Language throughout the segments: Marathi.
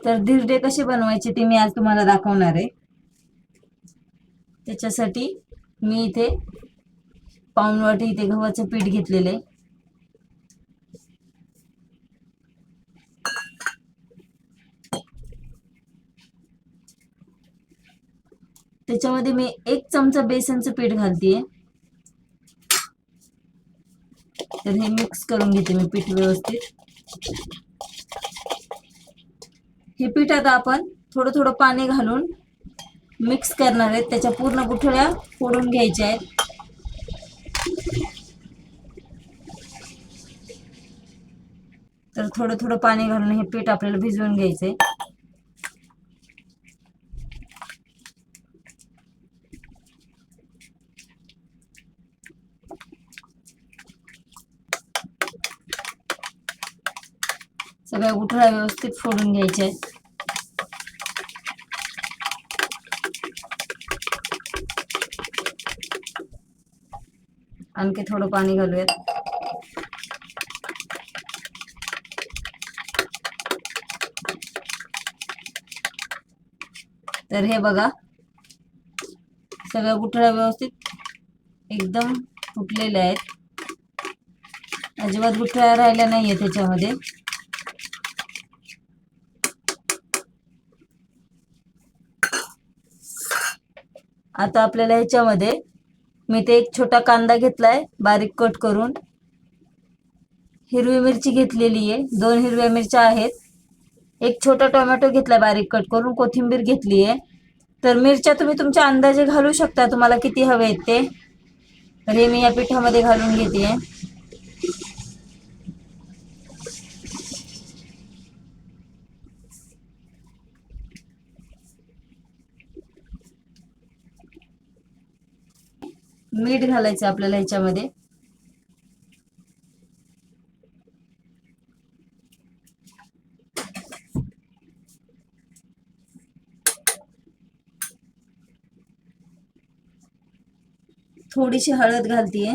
तर धिरडे कसे बनवायचे ते मी आज तुम्हाला दाखवणार आहे। त्याच्यासाठी मी इथे पाऊण वाटी इथे गव्हाचं पीठ घेतलेलं आहे। त्याच्यामध्ये मी 1 चमचा बेसनचं पीठ घालतेय। तर हे मिक्स करून घेते मी पीठ व्यवस्थित। हे पीठ आता आपण थोडं थोडं पाणी घालून मिक्स करणार आहे। त्याच्या पूर्ण गुठळ्या फोडून घ्यायच्या आहेत। तर थोडं थोडं पाणी घालून हे पीठ आपल्याला भिजवून घ्यायचंय। सगळ्या गुठळ्या व्यवस्थित फोडून घ्यायच्या आहेत। आणखी थोडं पाणी घालूयात। तर हे बघा सगळ्या गुठळ्या व्यवस्थित एकदम फुटलेल्या आहेत। अजिबात गुठळ्या राहिल्या नाहीये त्याच्यामध्ये। आता आपल्याला ह्याच्यामध्ये मी ते एक छोटा कांदा घेतलाय बारीक कट करून, हिरवी मिरची घेतलेली आहे, 2 हिरव्या मिरच्या आहेत, एक छोटा टोमॅटो घेतलाय बारीक कट करून, कोथिंबीर घेतली आहे। तर मिरच्या तुम्ही तुमच्या अंदाजे घालू शकता, तुम्हाला किती हवे आहेत ते। तर हे मी या पिठामध्ये घालून घेते। मीठ घालायचं आपल्याला ह्याच्यामध्ये। थोडीशी हळद घालतीये।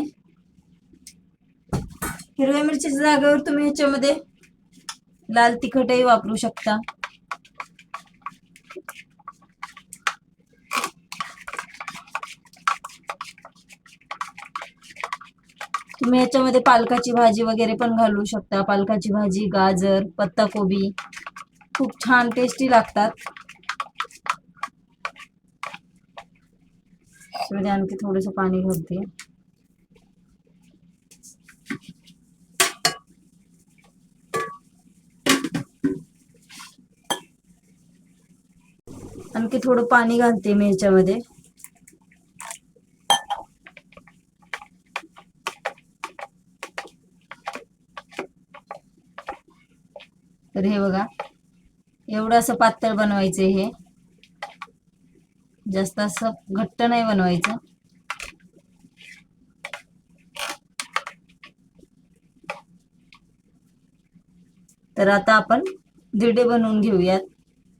हिरव्या मिरचीच्या जागेवर तुम्ही ह्याच्यामध्ये लाल तिखटही वापरू शकता। तुम्ही ह्याच्यामध्ये पालकाची भाजी वगैरे पण घालू शकता। पालकाची भाजी, गाजर, पत्ताकोबी खूप छान टेस्टी लागतात। त्यामध्ये आणखी थोडंसं पाणी घालते। आणखी थोडं पाणी घालते मी ह्याच्यामध्ये। तर हे बघा एवढं असं पातळ बनवायचं, हे जास्त असं घट्ट नाही बनवायचं। तर आता आपण धिरडे बनवून घेऊयात।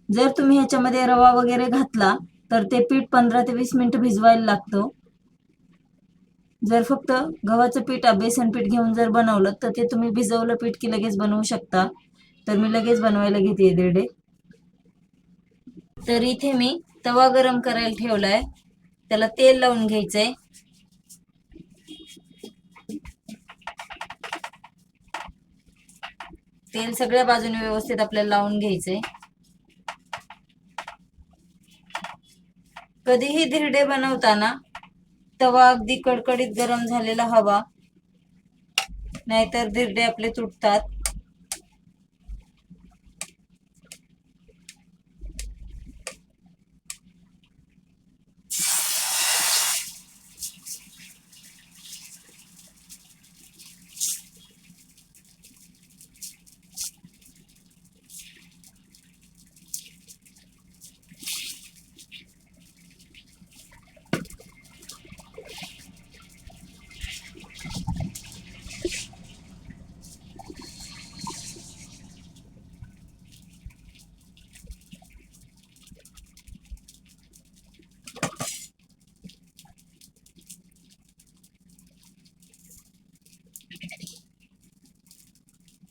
जर तुम्ही ह्याच्यामध्ये रवा वगैरे घातला तर ते पीठ 15 ते 20 मिनिटं भिजवायला लागतं। जर फक्त गव्हाचं पीठ, बेसन पीठ घेऊन जर बनवलं तर ते तुम्ही भिजवलं पीठ की लगेच बनवू शकता। तर मी लगेच बनवायला घेते धिरडे। तर इथे मी तवा गरम करायला ठेवलाय, त्याला तेल लावून घ्यायचंय। तेल सगळ्या बाजूने व्यवस्थित आपल्याला लावून घ्यायचंय। कधीही धिरडे बनवताना तवा अगदी कडकडीत गरम झालेला हवा, नाहीतर धिरडे आपले तुटतात।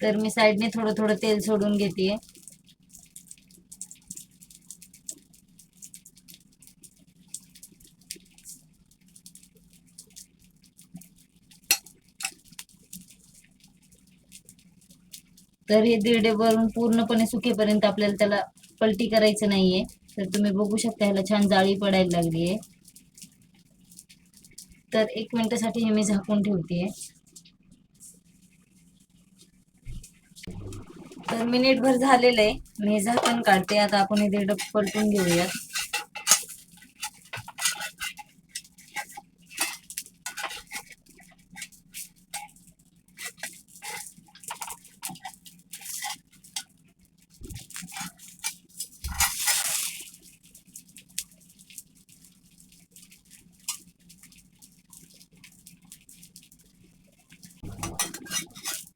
तर मी साइडने थोडं थोडं तेल सोडून घेते। तर हे दिरडे वरून पूर्णपणे सुकेपर्यंत आपल्याला त्याला पलटी करायचं नाहीये. तर तुम्ही बघू शकता ह्याला छान जाळी पडायला लागली आहे. तर 1 मिनिटासाठी हे मी झाकून ठेवतेय. तर मिनिटभर झालेलं आहे. मी हे झाकण काढते. आता आपण हे दिरडं पलटून घेऊयात.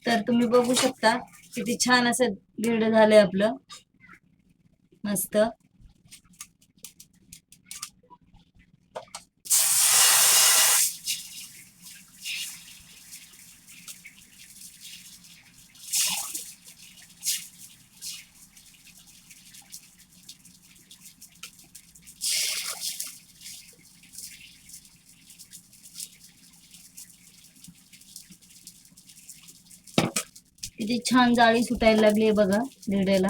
तर तुम्ही बघू शकता किती छान असं दिरडं झालंय आपलं, मस्त. किती छान जाळी सुटायला लागली आहे बघा दिरड्याला.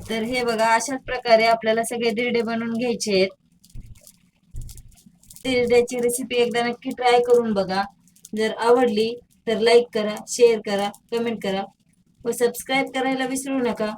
तर हे बघा, अशाच प्रकारे आपल्याला सगळे दिरडे बनवून घ्यायचे आहेत. दिरड्याची रेसिपी एकदा नक्की ट्राय करून बघा. जर आवडली तर लाईक करा, शेअर करा, कमेंट करा व सबस्क्राईब करायला विसरू नका.